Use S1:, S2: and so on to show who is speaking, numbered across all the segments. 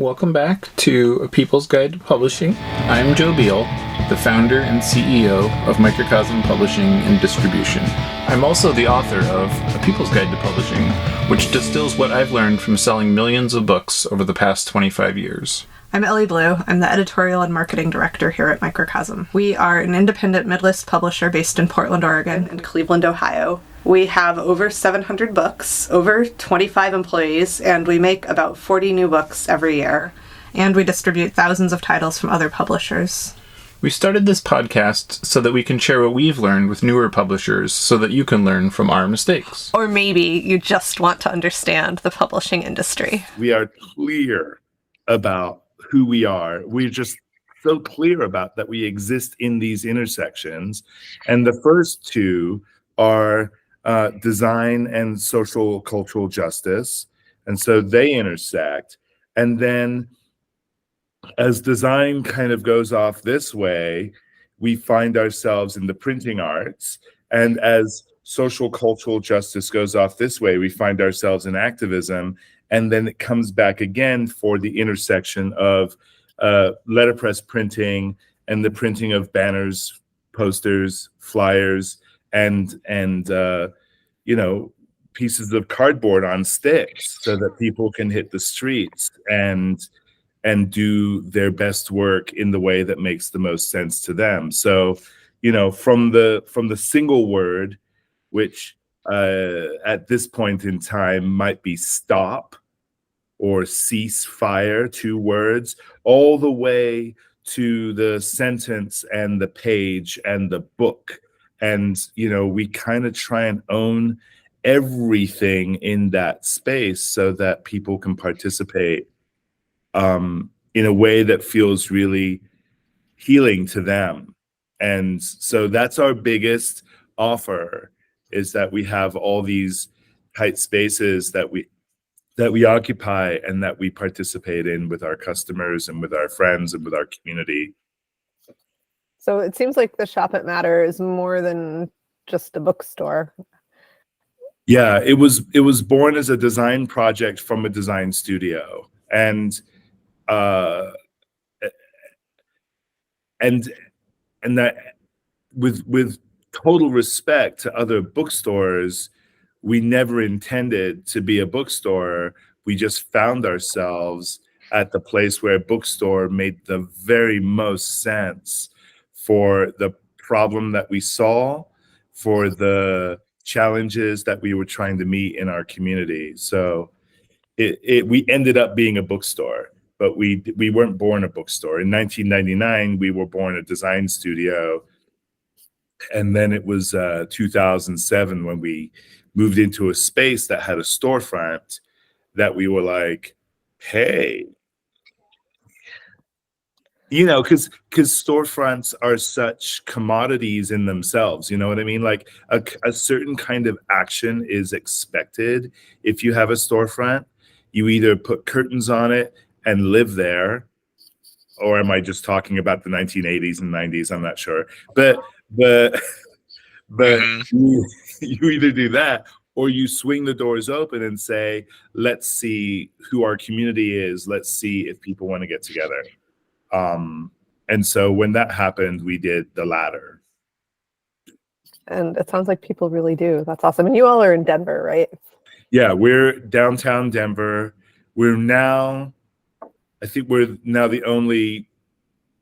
S1: Welcome back to A People's Guide to Publishing. I'm Joe Beal, the founder and CEO of Microcosm Publishing and Distribution. I'm also the author of A People's Guide to Publishing, which distills what I've learned from selling millions of books over the past 25 years.
S2: I'm Ellie Blue. I'm the editorial and marketing director here at Microcosm. We are an independent mid-list publisher based in Portland, Oregon, and Cleveland, Ohio. We have over 700 books, over 25 employees, and we make about 40 new books every year. And we distribute thousands of titles from other publishers.
S1: We started this podcast so that we can share what we've learned with newer publishers so that you can learn from our mistakes.
S2: Or maybe you just want to understand the publishing industry.
S3: We are clear about who we are. We're just so clear about that we exist in these intersections. And the first two are design and social cultural justice. And so they intersect. And then as design kind of goes off this way, we find ourselves in the printing arts. And as social cultural justice goes off this way, we find ourselves in activism. And then it comes back again for the intersection of letterpress printing and the printing of banners, posters, flyers, and pieces of cardboard on sticks so that people can hit the streets and do their best work in the way that makes the most sense to them. So, from the single word, which at this point in time might be stop or cease fire, 2 words, all the way to the sentence and the page and the book. And, we kind of try and own everything in that space so that people can participate in a way that feels really healing to them. And so that's our biggest offer, is that we have all these tight spaces that we occupy and that we participate in with our customers and with our friends and with our community.
S4: So it seems like the Shop It Matter is more than just a bookstore.
S3: Yeah, it was born as a design project from a design studio, and that with total respect to other bookstores, we never intended to be a bookstore. We just found ourselves at the place where a bookstore made the very most sense for the problem that we saw, for the challenges that we were trying to meet in our community. So we ended up being a bookstore, but we weren't born a bookstore. In 1999, we were born a design studio. And then it was 2007 when we moved into a space that had a storefront that we were like, hey, because storefronts are such commodities in themselves, you know what I mean? Like a certain kind of action is expected. If you have a storefront, you either put curtains on it and live there, or am I just talking about the 1980s and 90s? I'm not sure. But you either do that, or you swing the doors open and say, let's see who our community is. Let's see if people want to get together. And so when that happened, we did the latter.
S4: And it sounds like people really do. That's awesome. And you all are in Denver, right?
S3: Yeah, we're downtown Denver. I think we're now the only,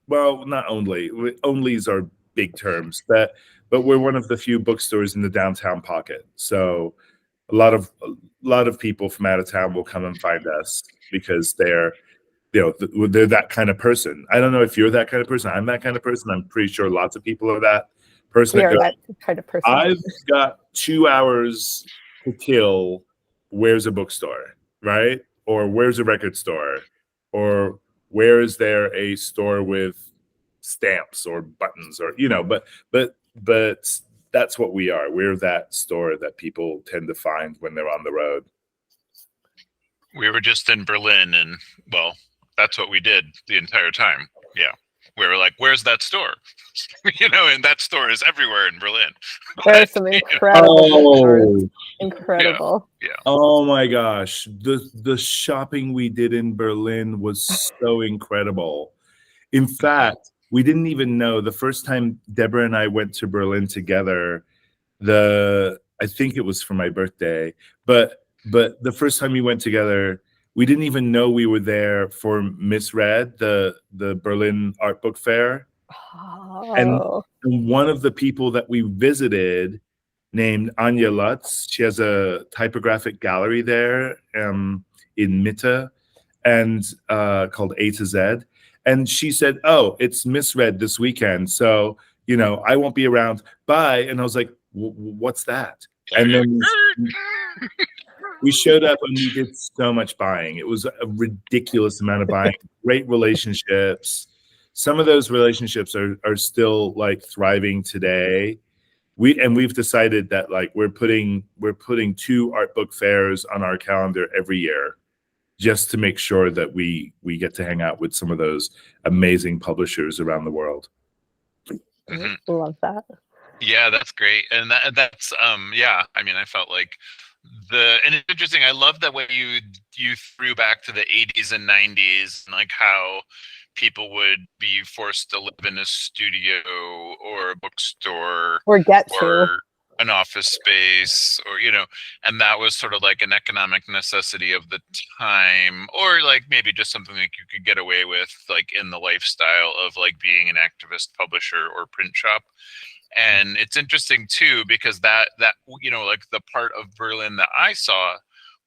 S3: well, not only, onlys are big terms, but we're one of the few bookstores in the downtown pocket. So a lot of people from out of town will come and find us because they're that kind of person. I don't know if you're that kind of person. I'm that kind of person. I'm pretty sure lots of people are that person.
S4: We are that kind of person.
S3: I've got 2 hours to kill. Where's a bookstore, right? Or where's a record store? Or where is there a store with stamps or buttons, or but that's what we are. We're that store that people tend to find when they're on the road.
S5: We were just in Berlin, and well, that's what we did the entire time. Yeah. We were like, where's that store? And that store is everywhere in Berlin.
S4: There are some incredible stores. Incredible.
S5: Yeah.
S3: Oh my gosh, the shopping we did in Berlin was so incredible. In fact, we didn't even know the first time Deborah and I went to Berlin together. I think it was for my birthday, but the first time we went together, we didn't even know we were there for Misread, the Berlin Art Book Fair. And
S4: Oh,
S3: one of the people that we visited, named Anja Lutz, she has a typographic gallery there in Mitte, and called A to Z. And she said, "Oh, it's Misread this weekend, so I won't be around. Bye." And I was like, "What's that?" And then we showed up and we did so much buying. It was a ridiculous amount of buying. Great relationships. Some of those relationships are still like thriving today. We've decided that like we're putting 2 art book fairs on our calendar every year, just to make sure that we get to hang out with some of those amazing publishers around the world.
S4: love that.
S5: Yeah, that's great. And that's yeah, I mean, I felt like and it's interesting. I love that way you threw back to the 80s and 90s, and like how people would be forced to live in a studio or a bookstore
S4: Or get to.
S5: or an office space, or and that was sort of like an economic necessity of the time, or like maybe just something like you could get away with like in the lifestyle of like being an activist publisher or print shop. And it's interesting too, because that like the part of Berlin that I saw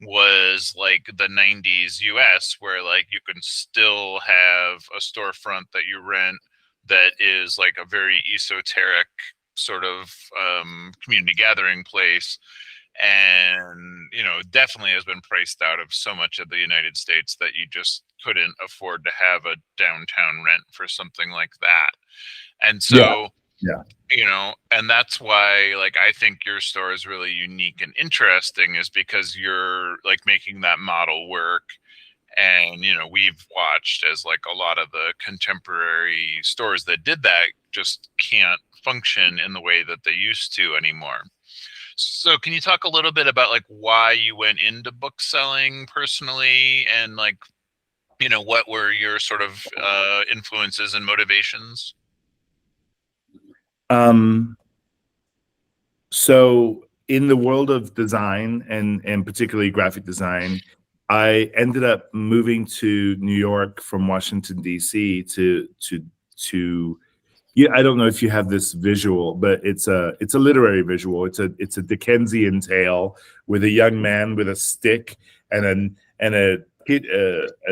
S5: was like the 90s US, where like you can still have a storefront that you rent that is like a very esoteric sort of community gathering place, and definitely has been priced out of so much of the United States that you just couldn't afford to have a downtown rent for something like that. And so and that's why like I think your store is really unique and interesting, is because you're like making that model work. And we've watched as like a lot of the contemporary stores that did that just can't function in the way that they used to anymore. So can you talk a little bit about like why you went into book selling personally, and like what were your sort of influences and motivations?
S3: So in the world of design and particularly graphic design, I ended up moving to New York from Washington, D.C. to I don't know if you have this visual, but it's a literary visual. It's a Dickensian tale with a young man with a stick and a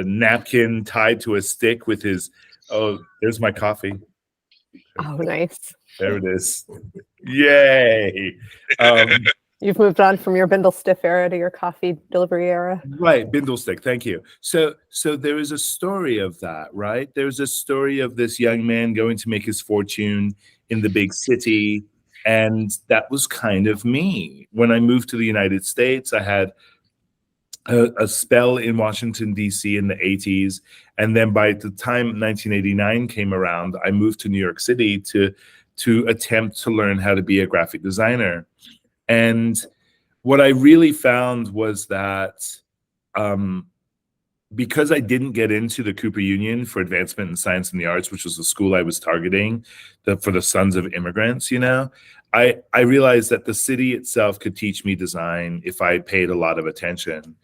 S3: napkin tied to a stick with his. Oh, there's my coffee.
S4: Oh, nice.
S3: There it is. Yay.
S4: You've moved on from your Bindle Stiff era to your coffee delivery era.
S3: Right, Bindle Stick. Thank you. So there is a story of that, right? There's a story of this young man going to make his fortune in the big city, and that was kind of me. When I moved to the United States, I had a spell in Washington, D.C. in the 80s, and then by the time 1989 came around, I moved to New York City to attempt to learn how to be a graphic designer. And what I really found was that because I didn't get into the Cooper Union for Advancement in Science and the Arts, which was the school I was targeting for the sons of immigrants, I realized that the city itself could teach me design if I paid a lot of attention.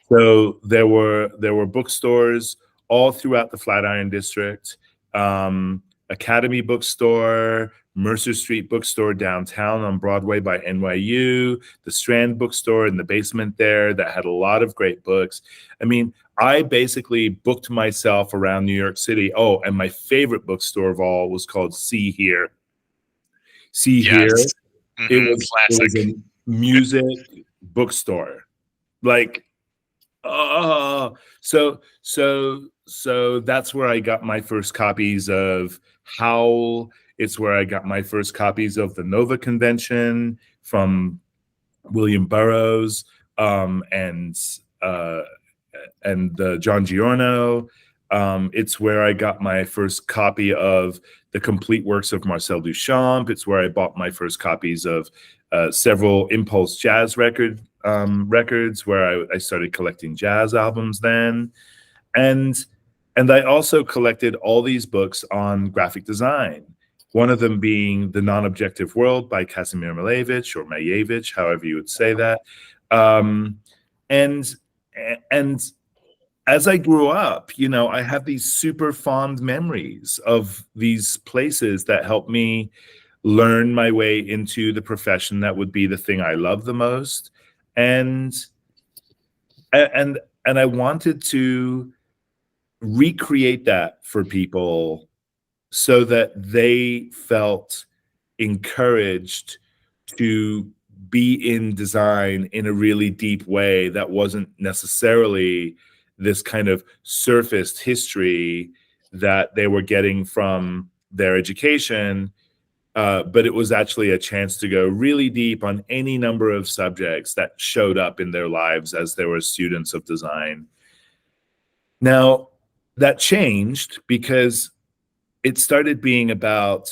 S3: So there were bookstores all throughout the Flatiron District, Academy Bookstore, Mercer Street Bookstore downtown on Broadway by NYU, the Strand Bookstore in the basement there that had a lot of great books. I mean, I basically booked myself around New York City. Oh, and my favorite bookstore of all was called See Here. See Here.
S5: Mm-hmm.
S3: It was a music bookstore. Like, so that's where I got my first copies of Howl. It's where I got my first copies of the Nova Convention from William Burroughs and the John Giorno. It's where I got my first copy of the complete works of Marcel Duchamp. It's where I bought my first copies of several Impulse jazz record records, where I started collecting jazz albums then. And I also collected all these books on graphic design. One of them being The Non-Objective World by Kazimir Malevich, or Malevich, however you would say that. And as I grew up, I have these super fond memories of these places that helped me learn my way into the profession that would be the thing I love the most. And I wanted to recreate that for people so that they felt encouraged to be in design in a really deep way that wasn't necessarily this kind of surfaced history that they were getting from their education, but it was actually a chance to go really deep on any number of subjects that showed up in their lives as they were students of design. Now, that changed because it started being about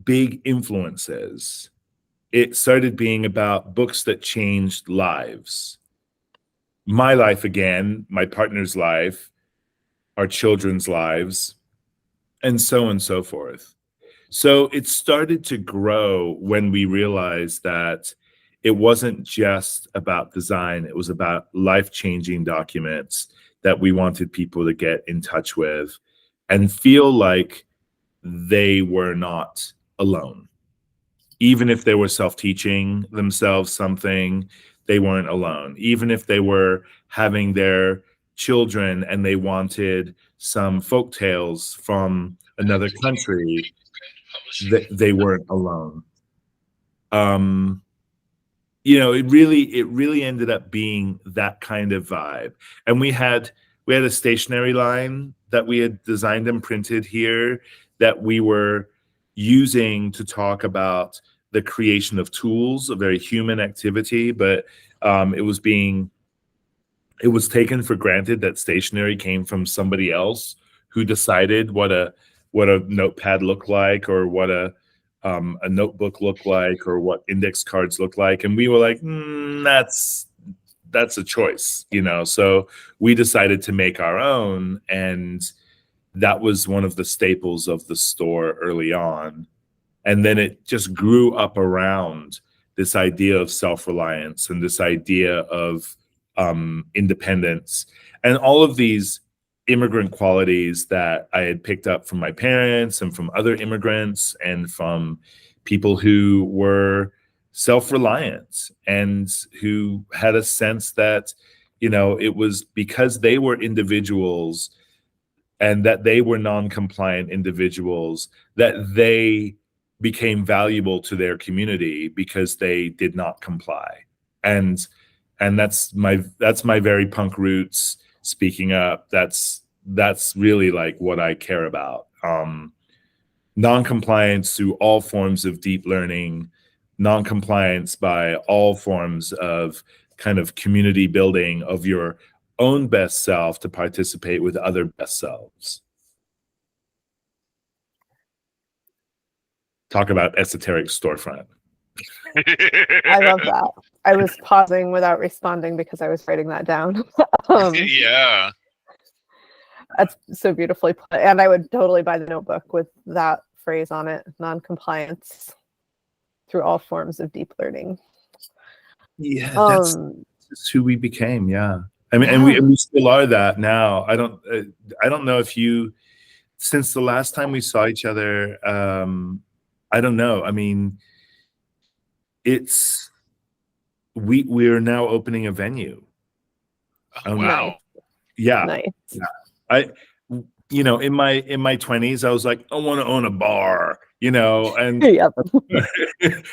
S3: big influences. It started being about books that changed lives. My life again, my partner's life, our children's lives, and so forth. So it started to grow when we realized that it wasn't just about design, it was about life-changing documents that we wanted people to get in touch with and feel like they were not alone. Even if they were self-teaching themselves something, they weren't alone. Even if they were having their children and they wanted some folk tales from another country, they weren't alone. It really ended up being that kind of vibe. And we had a stationery line that we had designed and printed here that we were using to talk about the creation of tools, a very human activity, but it was taken for granted that stationery came from somebody else who decided what a notepad looked like, or what a notebook looked like, or what index cards looked like. And we were like, that's a choice, So we decided to make our own, and that was one of the staples of the store early on. And then it just grew up around this idea of self-reliance and this idea of independence and all of these immigrant qualities that I had picked up from my parents and from other immigrants and from people who were self-reliant and who had a sense that, it was because they were individuals and that they were non-compliant individuals that they became valuable to their community because they did not comply. And that's my very punk roots speaking up. That's really like what I care about. Non-compliance through all forms of deep learning, non-compliance by all forms of kind of community building of your own best self to participate with other best selves. Talk about esoteric storefront.
S4: I love that. I was pausing without responding because I was writing that down.
S5: Yeah.
S4: That's so beautifully put. And I would totally buy the notebook with that phrase on it, non-compliance through all forms of deep learning.
S3: Yeah, that's who we became. Yeah. I mean, and we still are that now. I don't know if you, since the last time we saw each other, I don't know. I mean, we're now opening a venue.
S5: Oh, wow.
S3: Yeah.
S4: Nice.
S3: Yeah. In my 20s, I was like, I want to own a bar, and
S4: Yep.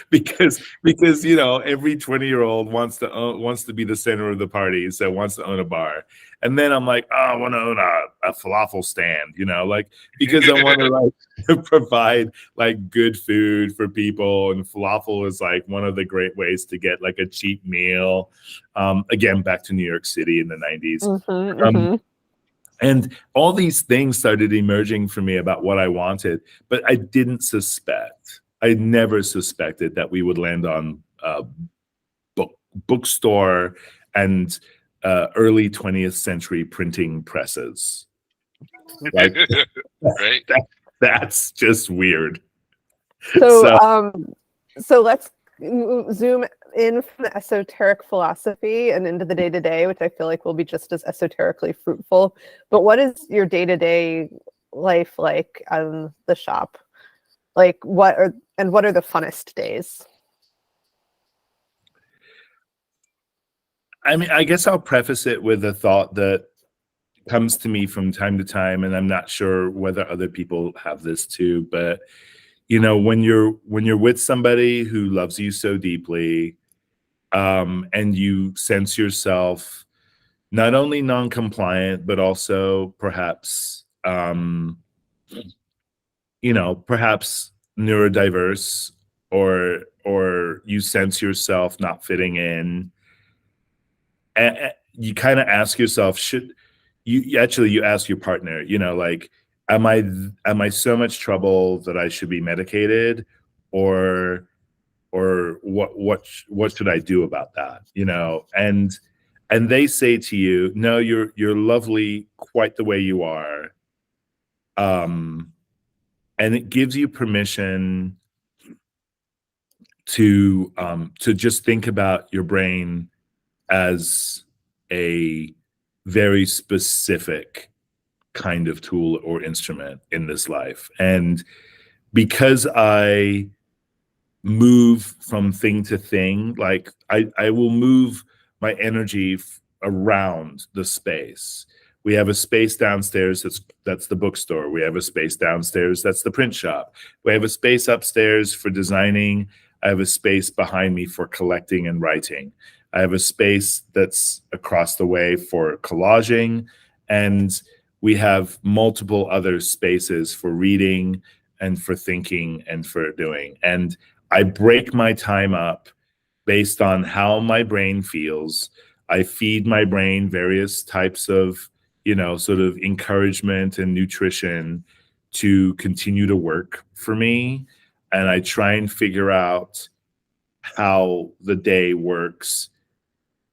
S3: because every 20-year-old wants to be the center of the party, so wants to own a bar. And then I'm like, oh, I want to own a falafel stand, because I want to provide like good food for people, and falafel is like one of the great ways to get like a cheap meal. Again, back to New York City in the 90s. And all these things started emerging for me about what I wanted, but I didn't suspect. I never suspected that we would land on bookstore and early 20th century printing presses. Like
S5: Right.
S3: that's just weird.
S4: So, so let's zoom in from the esoteric philosophy and into the day-to-day, which I feel like will be just as esoterically fruitful. But what is your day-to-day life like on the shop? Like what are the funnest days?
S3: I mean, I guess I'll preface it with a thought that comes to me from time to time, and I'm not sure whether other people have this too, but you know, when you're with somebody who loves you so deeply, and you sense yourself not only non-compliant, but also perhaps, you know, perhaps neurodiverse, or you sense yourself not fitting in, and you kind of ask yourself, should you actually, you ask your partner, you know, like, am I so much trouble that I should be medicated, or what should I do about that, you know? And they say to you, no, you're lovely quite the way you are. And it gives you permission to just think about your brain as a very specific kind of tool or instrument in this life. And because I move from thing to thing, like I will move my energy around the space. We have a space downstairs that's the bookstore. We have a space downstairs that's the print shop. We have a space upstairs for designing. I have a space behind me for collecting and writing. I have a space that's across the way for collaging, and we have multiple other spaces for reading and for thinking and for doing. And I break my time up based on how my brain feels. I feed my brain various types of, you know, sort of encouragement and nutrition to continue to work for me. And I try and figure out how the day works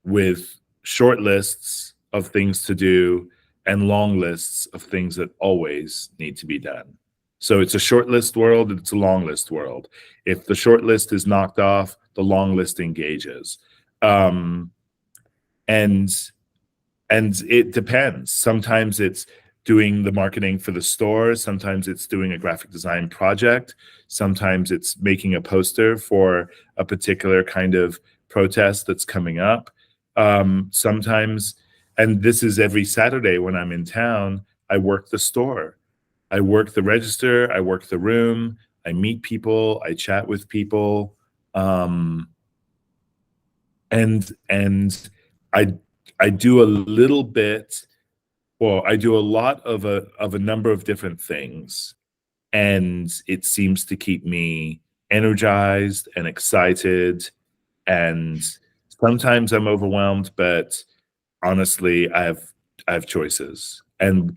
S3: with short lists of things to do and long lists of things that always need to be done. So it's a short list world, it's a long list world. If the short list is knocked off, the long list engages. And it depends. Sometimes it's doing the marketing for the store. Sometimes it's doing a graphic design project. Sometimes it's making a poster for a particular kind of protest that's coming up. Sometimes, and this is every Saturday when I'm in town, I work the store. I work the register, I work the room, I meet people, I chat with people. And I do a little bit, well, I do a lot of a number of different things, and it seems to keep me energized and excited. And sometimes I'm overwhelmed, but honestly, I have choices. And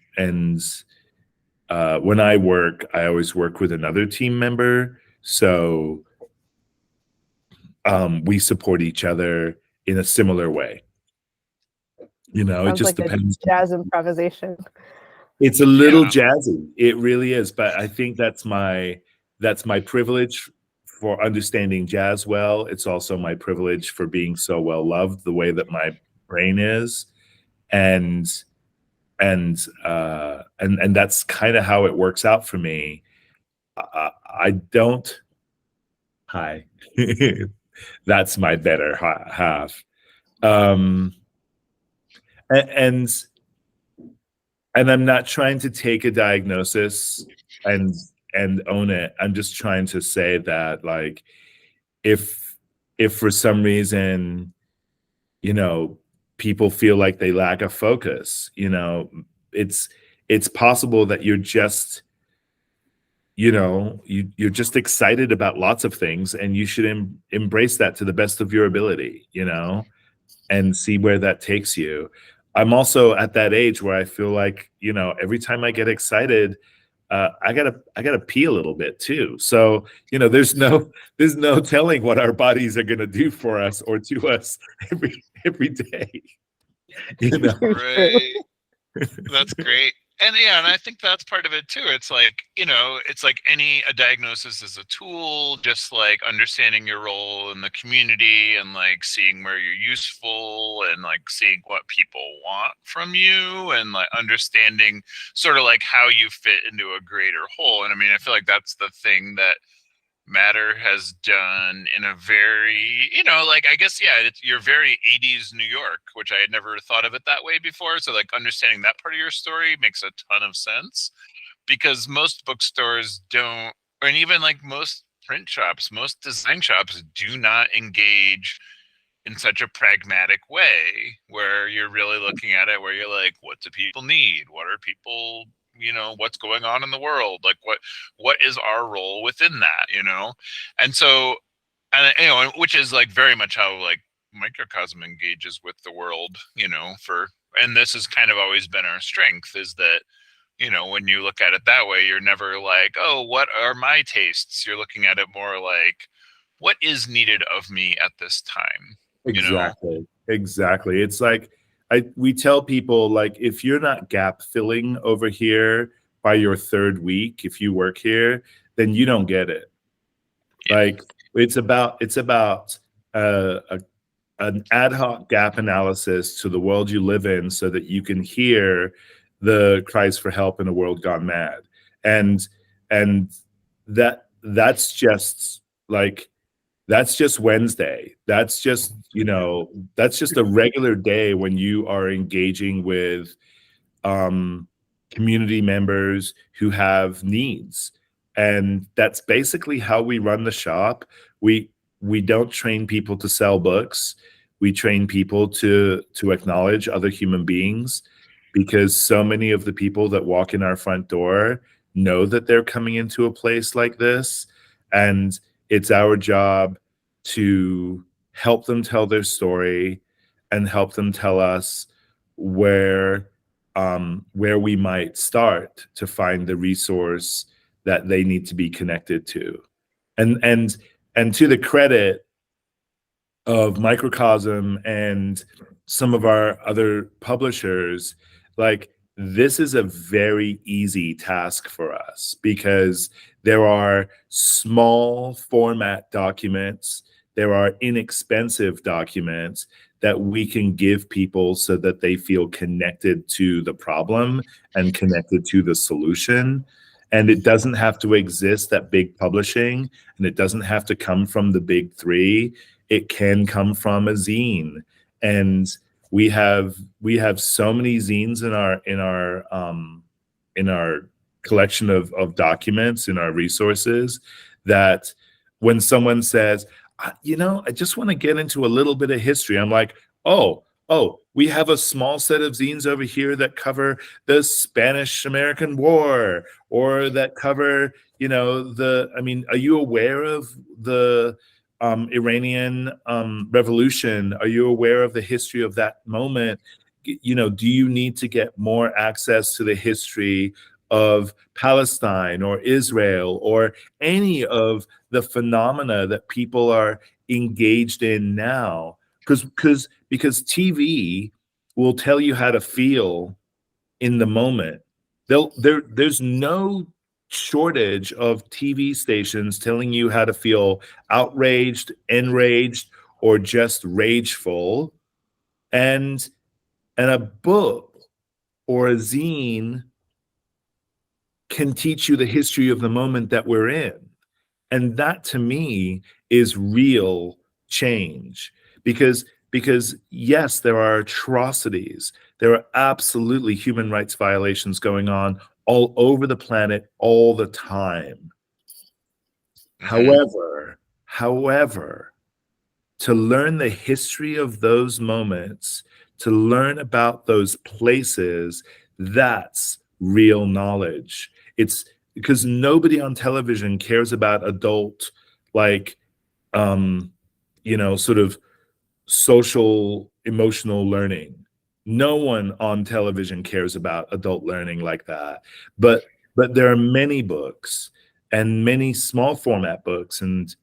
S3: when I work, I always work with another team member, so we support each other in a similar way. You know,
S4: Sounds
S3: it just
S4: like
S3: depends.
S4: a jazz improvisation.
S3: It's a little jazzy. It really is, but I think that's my privilege for understanding jazz well. It's also my privilege for being so well loved the way that my brain is, and that's kind of how it works out for me. I don't. Hi, that's my better half. And I'm not trying to take a diagnosis and own it. I'm just trying to say that, like, if for some reason, you know, people feel like they lack a focus, you know, it's possible that you're just, you know, you're just excited about lots of things, and you should embrace that to the best of your ability, you know, and see where that takes you. I'm also at that age where I feel like, you know, every time I get excited, I gotta pee a little bit too. So, there's no telling what our bodies are gonna do for us or to us every day.
S5: Right. That's great. And yeah, and I think that's part of it too. It's like, it's like a diagnosis is a tool, just like understanding your role in the community and like seeing where you're useful and like seeing what people want from you and like understanding sort of like how you fit into a greater whole. And I mean, I feel like that's the thing that Matter has done in a very, like, I guess, yeah, you're very 80s New York, which I had never thought of it that way before. So like understanding that part of your story makes a ton of sense, because most bookstores don't, and even like most print shops, most design shops do not engage in such a pragmatic way where you're really looking at it, where you're like, what do people need? What are people, what's going on in the world? Like what is our role within that, And so, and which is like very much how like Microcosm engages with the world, and this has kind of always been our strength, is that, when you look at it that way, you're never like, oh, what are my tastes? You're looking at it more like, what is needed of me at this time?
S3: Exactly. It's like we tell people, like, if you're not gap filling over here by your third week, if you work here, then you don't get it. Yeah. Like it's about an ad hoc gap analysis to the world you live in, so that you can hear the cries for help in a world gone mad, and that's just like. That's just Wednesday. That's just a regular day when you are engaging with community members who have needs. And that's basically how we run the shop. We don't train people to sell books. We train people to acknowledge other human beings, because so many of the people that walk in our front door know that they're coming into a place like this. And it's our job to help them tell their story and help them tell us where we might start to find the resource that they need to be connected to. And to the credit of Microcosm and some of our other publishers, like, this is a very easy task for us, because there are small format documents, there are inexpensive documents that we can give people so that they feel connected to the problem and connected to the solution. And it doesn't have to exist at big publishing, and it doesn't have to come from the big three. It can come from a zine. And we have so many zines in our collection of documents, in our resources, that when someone says, I just want to get into a little bit of history, I'm like, oh, we have a small set of zines over here that cover the Spanish-American War, or that cover, are you aware of the Iranian revolution? Are you aware of the history of that moment? Do you need to get more access to the history of Palestine or Israel or any of the phenomena that people are engaged in now? Because TV will tell you how to feel in the moment. There's no shortage of TV stations telling you how to feel outraged, enraged, or just rageful. And a book or a zine can teach you the history of the moment that we're in. And that, to me, is real change. Because yes, there are atrocities. There are absolutely human rights violations going on all over the planet all the time. Mm-hmm. However, to learn the history of those moments, to learn about those places, that's real knowledge. It's because nobody on television cares about adult, like, sort of social emotional learning. No one on television cares about adult learning like that. But but there are many books and many small format books and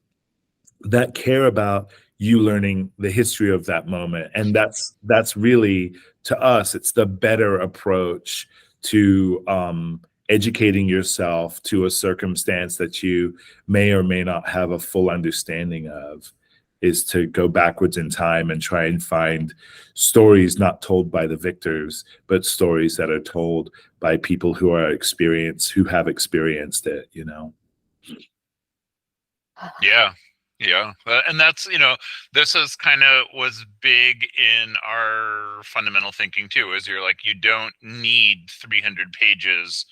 S3: that care about you learning the history of that moment. And that's really, to us, it's the better approach to educating yourself to a circumstance that you may or may not have a full understanding of, is to go backwards in time and try and find stories not told by the victors, but stories that are told by people who have experienced it, you know?
S5: Yeah. Yeah. And that's, this is kind of was big in our fundamental thinking too, is you're like, you don't need 300 pages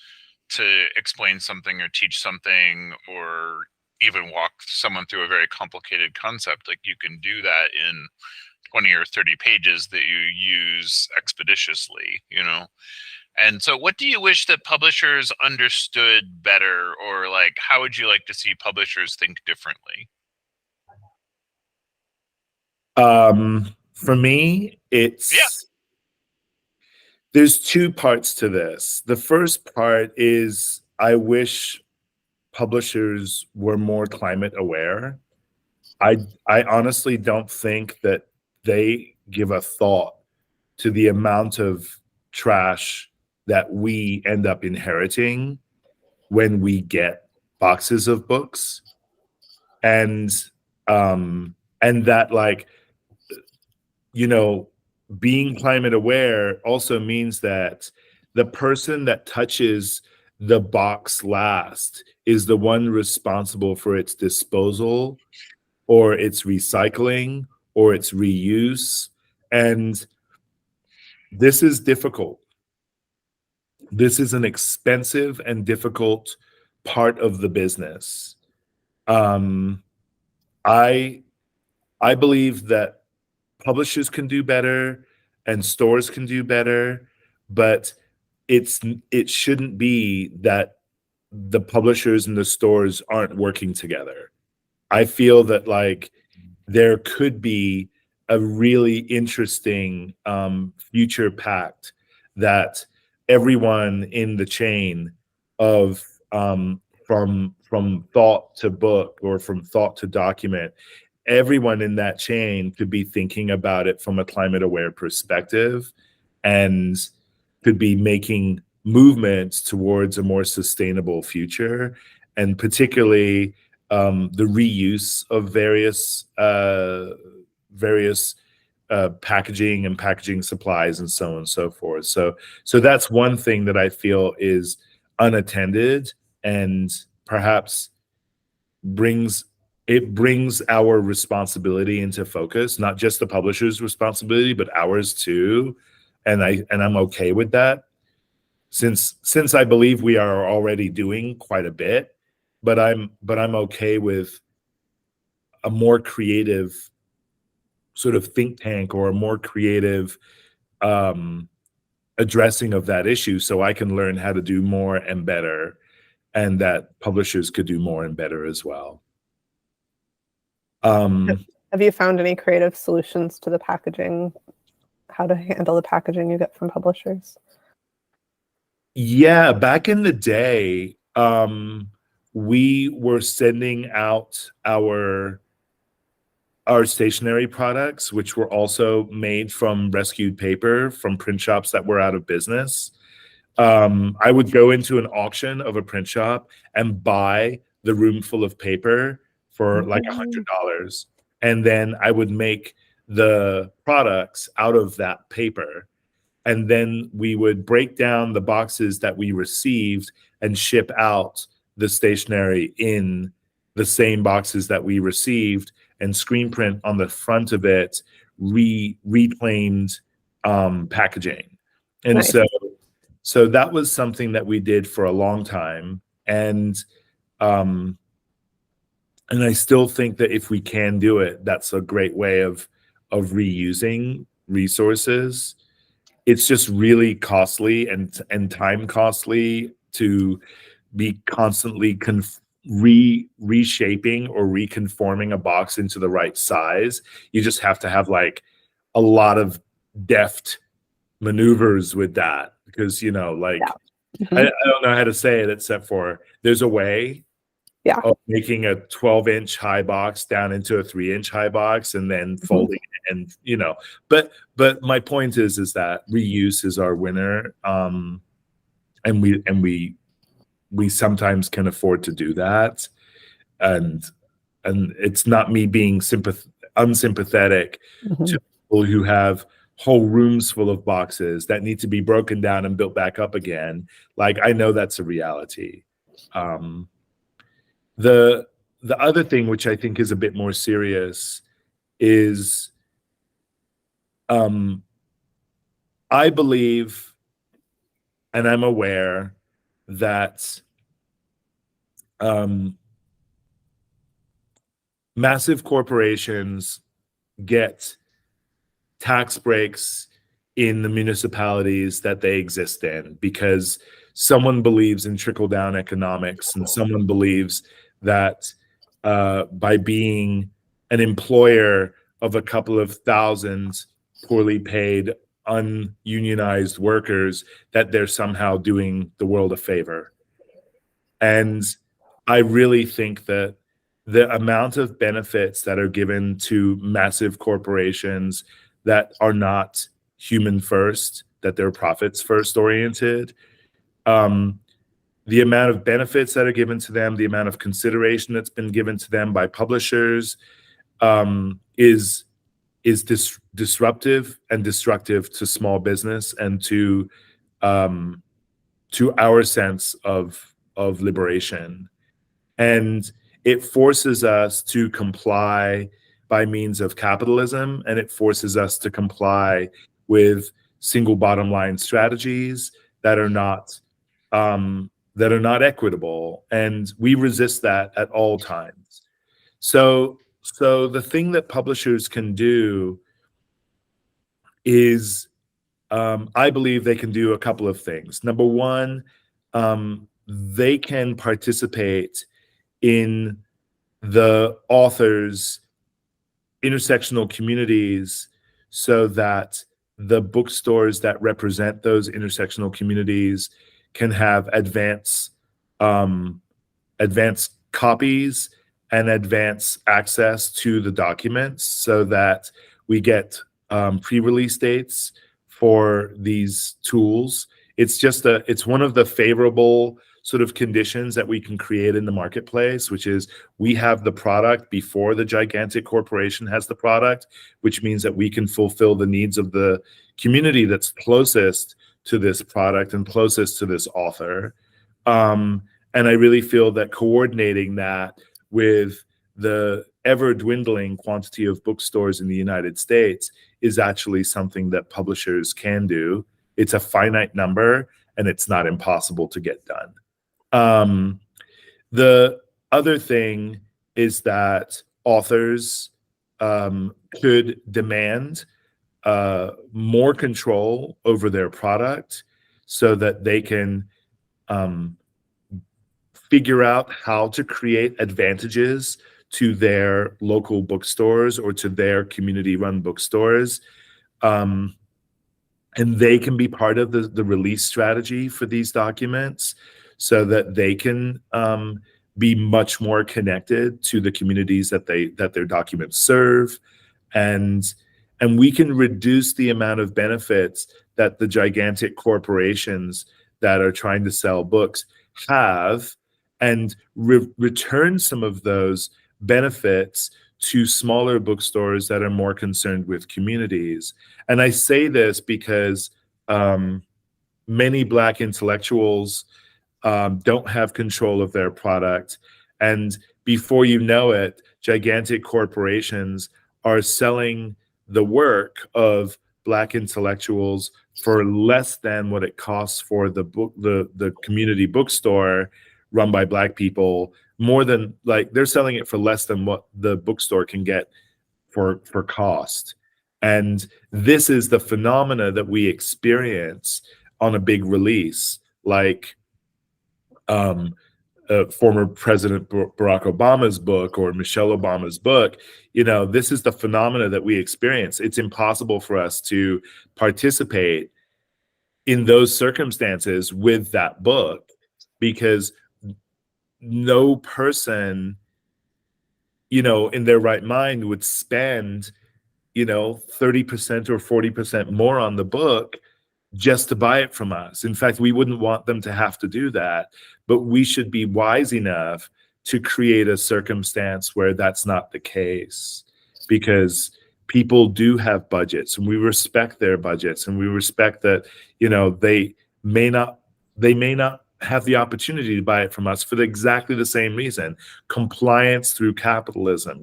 S5: to explain something or teach something or even walk someone through a very complicated concept. Like, you can do that in 20 or 30 pages that you use expeditiously, And so what do you wish that publishers understood better, or like, how would you like to see publishers think differently?
S3: For me, there's two parts to this. The first part is I wish publishers were more climate aware. I honestly don't think that they give a thought to the amount of trash that we end up inheriting when we get boxes of books. And that, like, being climate aware also means that the person that touches the box last is the one responsible for its disposal or its recycling or its reuse. And this is difficult. This is an expensive and difficult part of the business. I believe that publishers can do better and stores can do better, but it shouldn't be that the publishers and the stores aren't working together. I feel that, like, there could be a really interesting future pact that everyone in the chain of from thought to book or from thought to document, everyone in that chain could be thinking about it from a climate aware perspective and could be making movements towards a more sustainable future, and particularly the reuse of various packaging and packaging supplies and so on and so forth. So that's one thing that I feel is unattended and perhaps brings our responsibility into focus, not just the publisher's responsibility, but ours too. And I'm okay with that, since I believe we are already doing quite a bit, but I'm okay with a more creative sort of think tank or a more creative addressing of that issue, so I can learn how to do more and better, and that publishers could do more and better as well.
S4: Have you found any creative solutions to the packaging, how to handle the packaging you get from publishers?
S3: Yeah, back in the day, we were sending out our stationery products, which were also made from rescued paper from print shops that were out of business. I would go into an auction of a print shop and buy the room full of paper for like $100. And then I would make the products out of that paper. And then we would break down the boxes that we received and ship out the stationery in the same boxes that we received, and screen print on the front of it reclaimed packaging. And nice. So that was something that we did for a long time. And I still think that if we can do it, that's a great way of reusing resources. It's just really costly and time costly to be constantly reshaping or reconforming a box into the right size. You just have to have like a lot of deft maneuvers with that, because I don't know how to say it except for there's a way of making a 12-inch high box down into a 3-inch high box and then folding it, and but my point is that reuse is our winner, and we sometimes can afford to do that, and it's not me being unsympathetic to people who have whole rooms full of boxes that need to be broken down and built back up again. Like, I know that's a reality. The other thing, which I think is a bit more serious, is I believe, and I'm aware that massive corporations get tax breaks in the municipalities that they exist in because someone believes in trickle-down economics, and someone believes that by being an employer of a couple of thousand poorly paid, ununionized workers, that they're somehow doing the world a favor. And I really think that the amount of benefits that are given to massive corporations that are not human first, that they're profits first oriented, the amount of benefits that are given to them, the amount of consideration that's been given to them by publishers, is disruptive and destructive to small business and to our sense of liberation. And it forces us to comply by means of capitalism, and it forces us to comply with single bottom line strategies that are not equitable, and we resist that at all times. So the thing that publishers can do is, I believe they can do a couple of things. Number one, they can participate in the authors' intersectional communities so that the bookstores that represent those intersectional communities can have advanced copies and advance access to the documents, so that we get pre-release dates for these tools. It's one of the favorable sort of conditions that we can create in the marketplace, which is we have the product before the gigantic corporation has the product, which means that we can fulfill the needs of the community that's closest to this product and closest to this author. And I really feel that coordinating that with the ever dwindling quantity of bookstores in the United States is actually something that publishers can do. It's a finite number, and it's not impossible to get done. The other thing is that authors could demand more control over their product so that they can figure out how to create advantages to their local bookstores or to their community-run bookstores. And they can be part of the release strategy for these documents so that they can be much more connected to the communities that their documents serve. And we can reduce the amount of benefits that the gigantic corporations that are trying to sell books have, and return some of those benefits to smaller bookstores that are more concerned with communities. And I say this because many Black intellectuals don't have control of their product. And before you know it, gigantic corporations are selling the work of Black intellectuals for less than what it costs for the community bookstore run by Black people. More than, like, they're selling it for less than what the bookstore can get for cost. And this is the phenomena that we experience on a big release, like former President Barack Obama's book or Michelle Obama's book. This is the phenomena that we experience. It's impossible for us to participate in those circumstances with that book, because no person, in their right mind would spend, 30% or 40% more on the book just to buy it from us. In fact, we wouldn't want them to have to do that, but we should be wise enough to create a circumstance where that's not the case, because people do have budgets, and we respect their budgets, and we respect that, they may not have the opportunity to buy it from us for exactly the same reason, compliance through capitalism,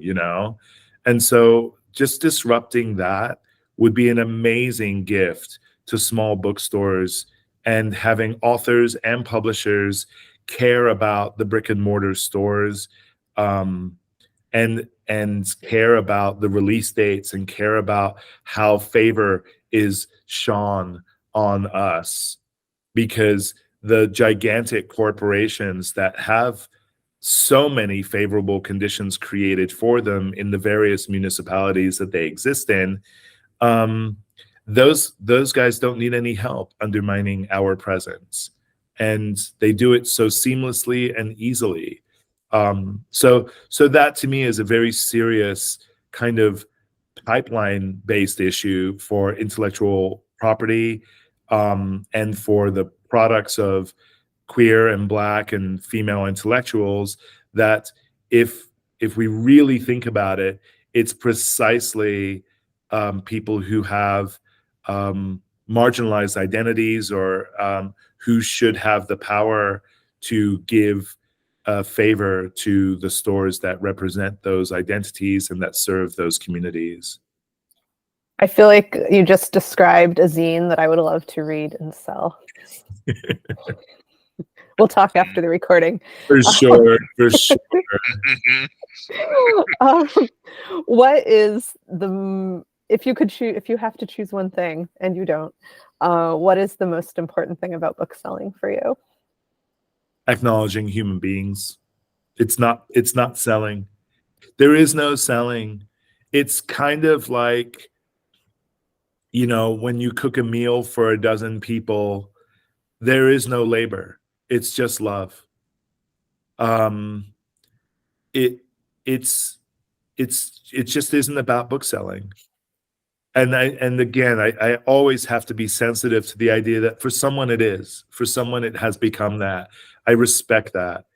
S3: and so just disrupting that would be an amazing gift to small bookstores, and having authors and publishers care about the brick and mortar stores, and care about the release dates, and care about how favor is shone on us, because the gigantic corporations that have so many favorable conditions created for them in the various municipalities that they exist in, those guys don't need any help undermining our presence, and they do it so seamlessly and easily. So that to me is a very serious kind of pipeline based issue for intellectual property, and for the products of queer and Black and female intellectuals, that if we really think about it, it's precisely people who have marginalized identities, or who should have the power to give a favor to the stores that represent those identities and that serve those communities.
S4: I feel like you just described a zine that I would love to read and sell. We'll talk after the recording.
S3: For sure, for sure.
S4: What is if you have to choose one thing, and you don't, what is the most important thing about book selling for you?
S3: Acknowledging human beings. It's not selling. There is no selling. It's kind of like, when you cook a meal for a dozen people, there is no labor. It's just love. It just isn't about book selling. And again, I always have to be sensitive to the idea that for someone it is. For someone it has become that. I respect that.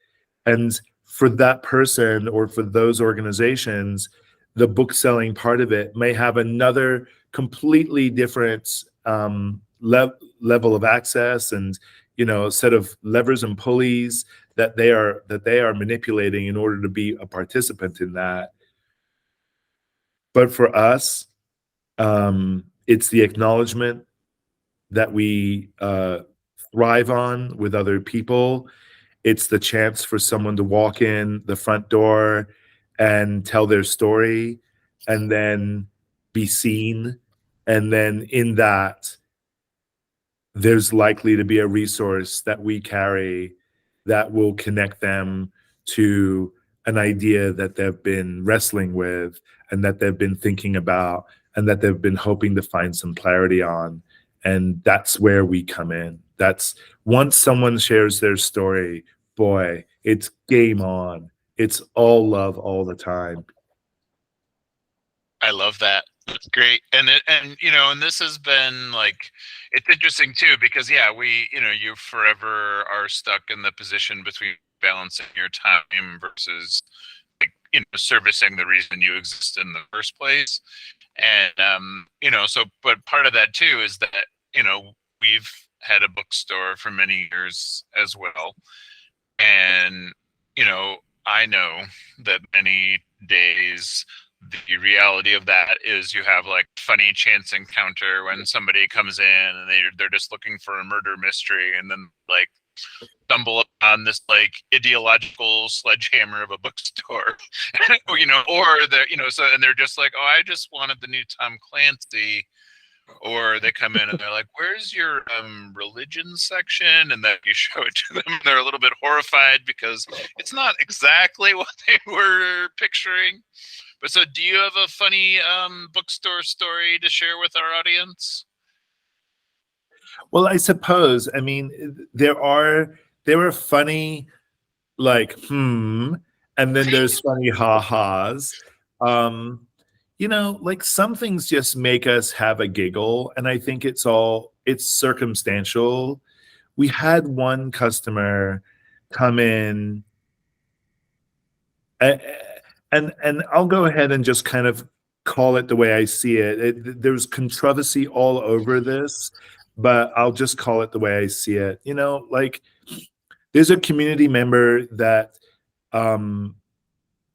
S3: And for that person, or for those organizations, the book selling part of it may have another completely different level of access, and a set of levers and pulleys that they are manipulating in order to be a participant in that. But for us, it's the acknowledgement that we thrive on with other people. It's the chance for someone to walk in the front door and tell their story, and then be seen. And then in that, there's likely to be a resource that we carry that will connect them to an idea that they've been wrestling with, and that they've been thinking about, and that they've been hoping to find some clarity on. And that's where we come in. That's once someone shares their story, boy, it's game on. It's all love all the time.
S5: I love that. That's great. And this has been it's interesting too, because you forever are stuck in the position between balancing your time versus servicing the reason you exist in the first place. And but part of that too is that we've had a bookstore for many years as well, and I know that many days the reality of that is you have funny chance encounter when somebody comes in and they're just looking for a murder mystery, and then stumble upon this ideological sledgehammer of a bookstore, or and they're just like, oh, I just wanted the new Tom Clancy. Or they come in and they're like, where's your religion section? And then you show it to them, and they're a little bit horrified because it's not exactly what they were picturing. But so do you have a funny bookstore story to share with our audience?
S3: Well, I suppose, I mean, there are funny, like, and then there's funny ha-has. Like some things just make us have a giggle, and I think it's circumstantial. We had one customer come in, and I'll go ahead and just kind of call it the way I see it. There's controversy all over this, but I'll just call it the way I see it. Like there's a community member that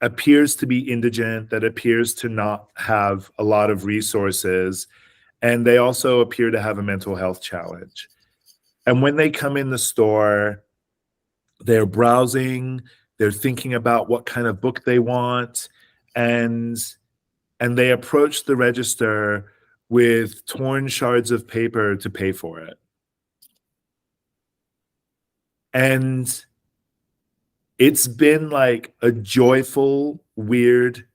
S3: appears to be indigent, that appears to not have a lot of resources, and they also appear to have a mental health challenge. And when they come in the store, they're browsing, they're thinking about what kind of book they want, and they approach the register with torn shards of paper to pay for it. And it's been like a joyful, weird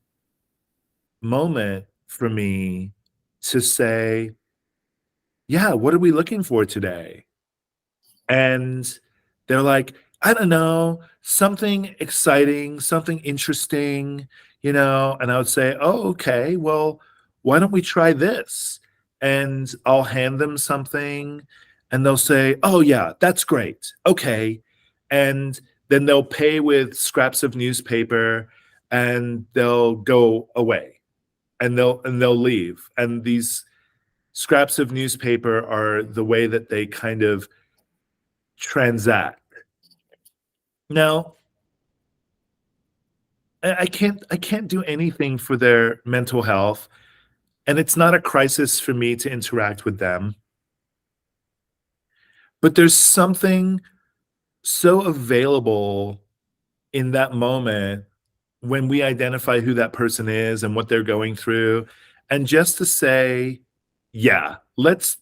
S3: moment for me to say, yeah, what are we looking for today? And they're like, I don't know, something exciting, something interesting, and I would say, oh, okay, well, why don't we try this? And I'll hand them something and they'll say, oh yeah, that's great. Okay. And then they'll pay with scraps of newspaper and they'll go away and they'll leave. And these scraps of newspaper are the way that they kind of transact. Now, I can't do anything for their mental health, and it's not a crisis for me to interact with them. But there's something so available in that moment when we identify who that person is and what they're going through, and just to say, yeah, let's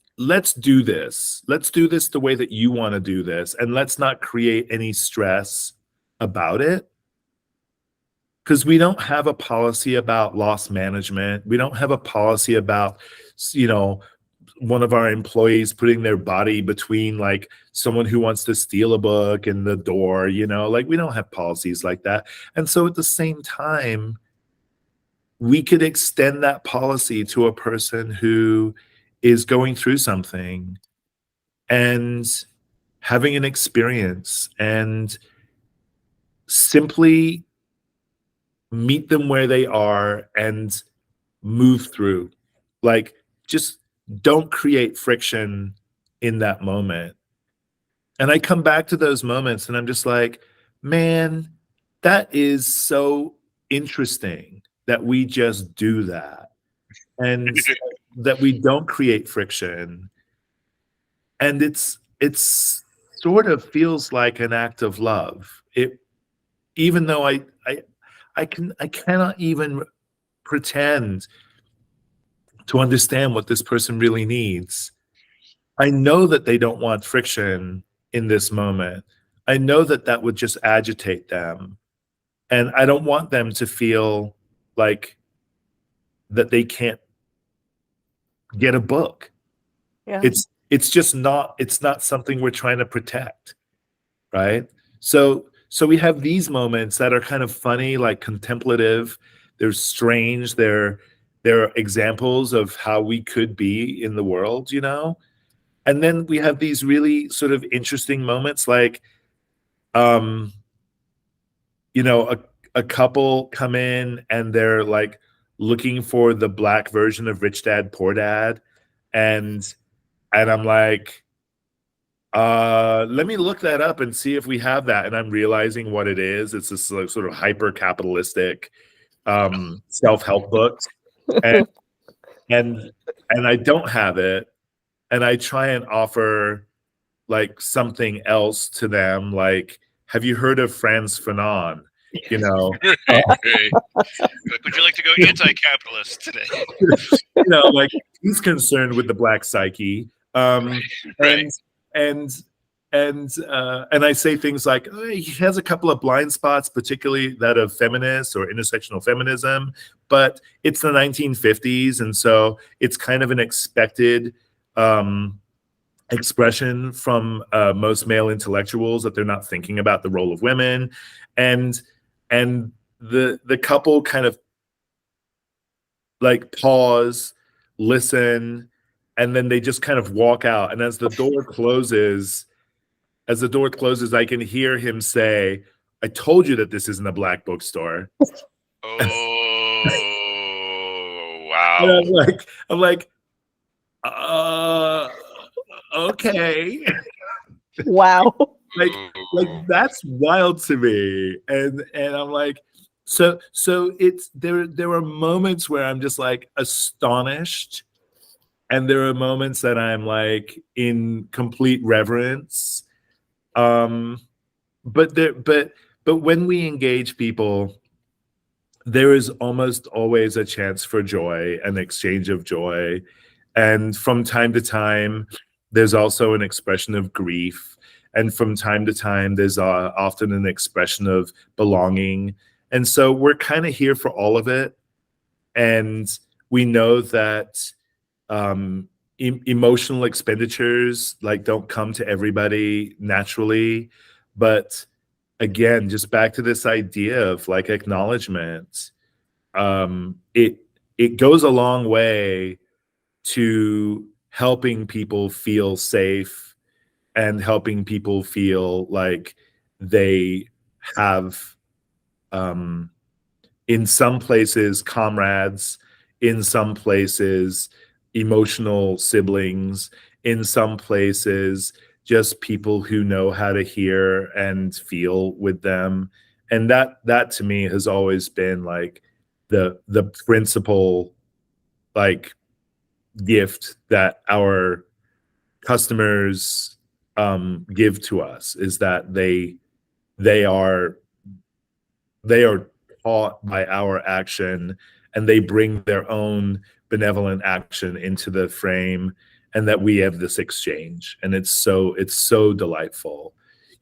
S3: do this. Let's do this the way that you want to do this, and let's not create any stress about it. Because we don't have a policy about loss management. We don't have a policy about, one of our employees putting their body between like someone who wants to steal a book and the door, like we don't have policies like that. And so at the same time, we could extend that policy to a person who is going through something and having an experience, and simply meet them where they are and move through. Like, just don't create friction in that moment. And I come back to those moments and I'm just like, man, that is so interesting that we just do that. And that we don't create friction. And it's sort of feels like an act of love. Even though I cannot even pretend to understand what this person really needs. I know that they don't want friction in this moment. I know that would just agitate them. And I don't want them to feel like that they can't get a book.
S4: Yeah.
S3: It's just not, it's not something we're trying to protect, right? So we have these moments that are kind of funny, like contemplative. They're strange. They're examples of how we could be in the world, And then we have these really sort of interesting moments, like, a couple come in and they're like looking for the Black version of Rich Dad, Poor Dad, and I'm like, let me look that up and see if we have that. And I'm realizing what it is. It's this like sort of hyper capitalistic self-help book. And I don't have it, and I try and offer like something else to them, like, have you heard of Frantz Fanon?
S5: Right. Would you like to go anti-capitalist today?
S3: Like he's concerned with the Black psyche,
S5: Right.
S3: And I say things like, oh, he has a couple of blind spots, particularly that of feminists or intersectional feminism, but it's the 1950s, and so it's kind of an expected expression from most male intellectuals, that they're not thinking about the role of women, and the couple kind of like pause, listen, and then they just kind of walk out. And as the door closes, I can hear him say, "I told you that this isn't a black bookstore."
S5: Oh,
S3: And
S5: wow.
S3: I'm like, okay.
S4: Wow.
S3: like that's wild to me. And I'm like, so it's there are moments where I'm just like astonished, and there are moments that I'm like in complete reverence. But when we engage people, there is almost always a chance for joy, an exchange of joy. And from time to time, there's also an expression of grief. And from time to time, there's often an expression of belonging. And so we're kind of here for all of it. And we know that emotional expenditures like don't come to everybody naturally. But again, just back to this idea of like acknowledgement, it goes a long way to helping people feel safe and helping people feel like they have, in some places, comrades, in some places, emotional siblings, in some places, just people who know how to hear and feel with them. And that to me has always been like the principal like gift that our customers give to us, is that they are they are taught by our action, and they bring their own benevolent action into the frame, and that we have this exchange. And it's so delightful.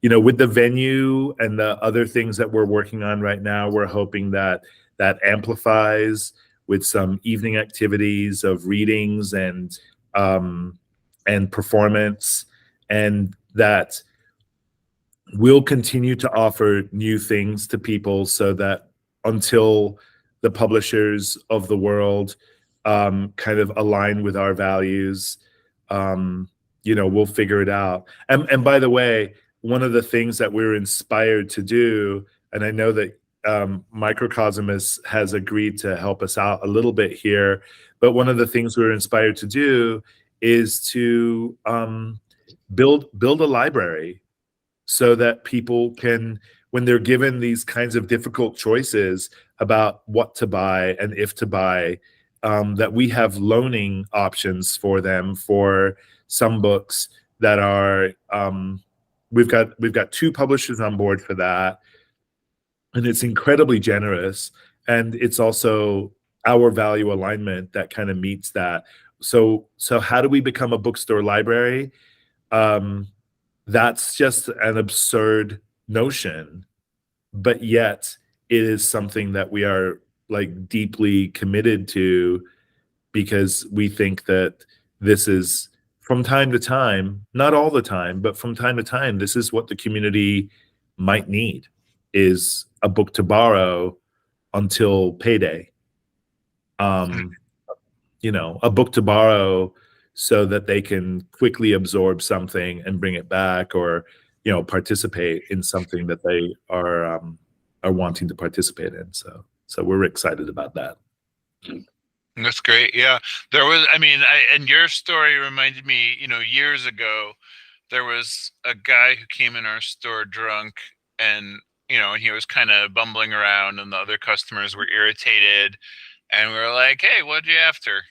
S3: With the venue and the other things that we're working on right now, we're hoping that that amplifies with some evening activities of readings and performance, and that we'll continue to offer new things to people, so that until the publishers of the world kind of align with our values, we'll figure it out. And by the way, one of the things that we're inspired to do, and I know that Microcosm has agreed to help us out a little bit here, but one of the things we're inspired to do is to build a library, so that people can, when they're given these kinds of difficult choices about what to buy and if to buy, that we have loaning options for them for some books that are, we've got 2 publishers on board for that, and it's incredibly generous, and it's also our value alignment that kind of meets that. So how do we become a bookstore library? That's just an absurd notion, but yet it is something that we are like deeply committed to, because we think that this is, from time to time, not all the time, but from time to time, this is what the community might need, is a book to borrow until payday. A book to borrow so that they can quickly absorb something and bring it back, or participate in something that they are wanting to participate in. So we're excited about that.
S5: That's great. Yeah, there was. I mean, and your story reminded me. Years ago, there was a guy who came in our store drunk, and he was kind of bumbling around, and the other customers were irritated, and we were like, "Hey, what'd you after?"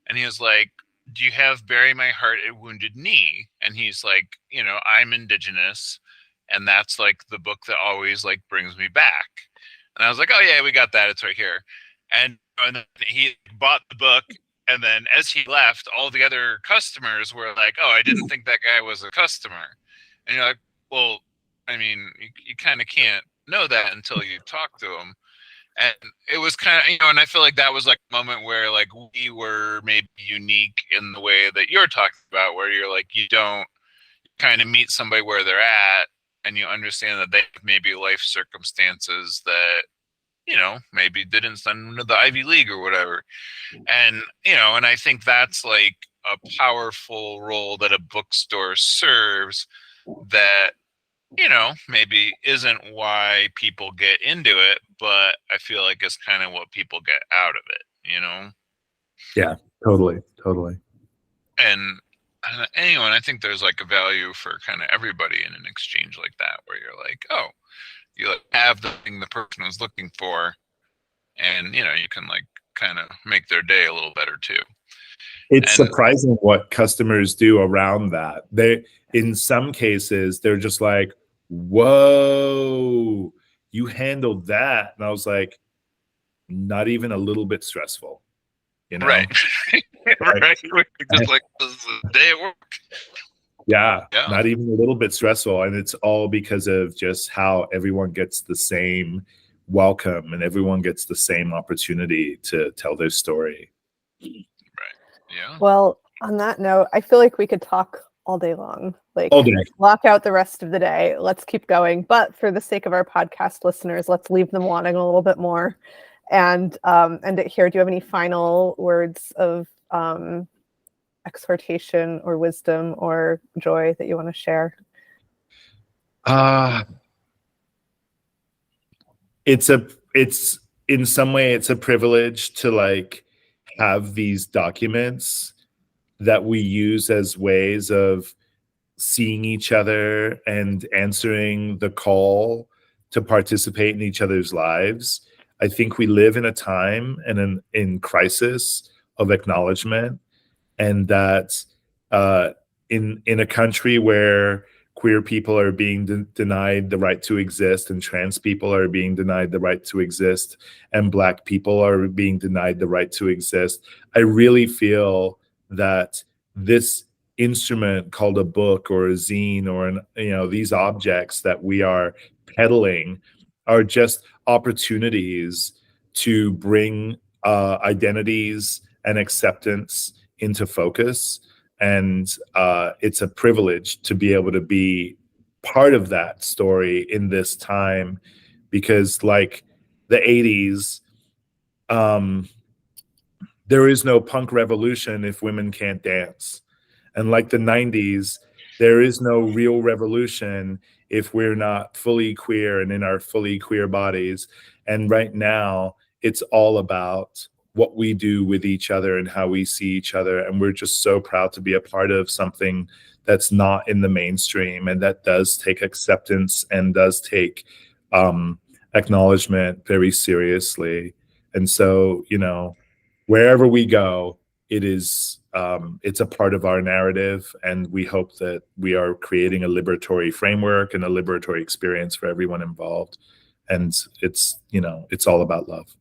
S5: And he was like, "Do you have Bury My Heart at Wounded Knee?" And he's like, "I'm indigenous, and that's like the book that always like brings me back." And I was like, "Oh yeah, we got that. It's right here." And then he bought the book, and then as he left, all the other customers were like, "Oh, I didn't think that guy was a customer." And you're like, "Well, I mean, you kind of can't know that until you talk to him." And it was kind of, and I feel like that was like a moment where like we were maybe unique in the way that you're talking about, where you're like, you don't kind of meet somebody where they're at, and you understand that they have maybe life circumstances that, maybe didn't send them to the Ivy League or whatever. And, and I think that's like a powerful role that a bookstore serves that, maybe isn't why people get into it, but I feel like it's kind of what people get out of it,
S3: Yeah, totally.
S5: And anyway, I think there's like a value for kind of everybody in an exchange like that, where you're like, oh, you like have the thing the person was looking for, and you can like kind of make their day a little better too.
S3: It's surprising what customers do around that. They, in some cases, they're just like, whoa, you handled that. And I was like, not even a little bit stressful,
S5: Right. Right. Just like, this is a day at work.
S3: Yeah, not even a little bit stressful. And it's all because of just how everyone gets the same welcome and everyone gets the same opportunity to tell their story.
S5: Right. Yeah.
S4: Well, on that note, I feel like we could talk all day long. Like,
S3: all day.
S4: Block out the rest of the day. Let's keep going. But for the sake of our podcast listeners, let's leave them wanting a little bit more. And here, do you have any final words of exhortation or wisdom or joy that you want to share?
S3: It's in some way it's a privilege to like have these documents that we use as ways of seeing each other and answering the call to participate in each other's lives. I think we live in a time and in crisis of acknowledgement, and that in a country where queer people are being denied the right to exist, and trans people are being denied the right to exist, and Black people are being denied the right to exist, I really feel that this instrument called a book or a zine or these objects that we are peddling are just opportunities to bring identities and acceptance into focus. And it's a privilege to be able to be part of that story in this time, because like the 80s, there is no punk revolution if women can't dance. And like the 90s, there is no real revolution if we're not fully queer and in our fully queer bodies. And right now, it's all about what we do with each other and how we see each other. And we're just so proud to be a part of something that's not in the mainstream and that does take acceptance and does take acknowledgement very seriously. And so, wherever we go, it's a part of our narrative, and we hope that we are creating a liberatory framework and a liberatory experience for everyone involved. And it's all about love.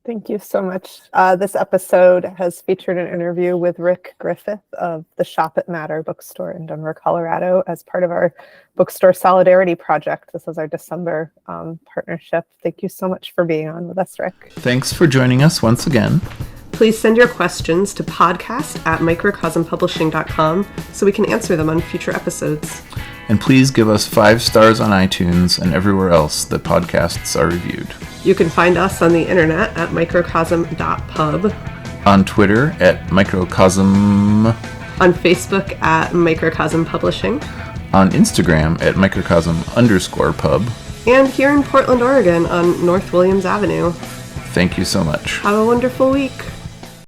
S4: Thank you so much. This episode has featured an interview with Rick Griffith of the Shop It Matter bookstore in Denver, Colorado, as part of our Bookstore Solidarity Project. This is our December partnership. Thank you so much for being on with us, Rick.
S1: Thanks for joining us once again.
S2: Please send your questions to podcast@microcosmpublishing.com so we can answer them on future episodes.
S1: And please give us 5 stars on iTunes and everywhere else that podcasts are reviewed.
S2: You can find us on the internet at microcosm.pub,
S1: on Twitter at Microcosm,
S2: on Facebook at Microcosm Publishing,
S1: on Instagram at Microcosm_pub,
S2: and here in Portland, Oregon on North Williams Avenue.
S1: Thank you so much.
S2: Have a wonderful week.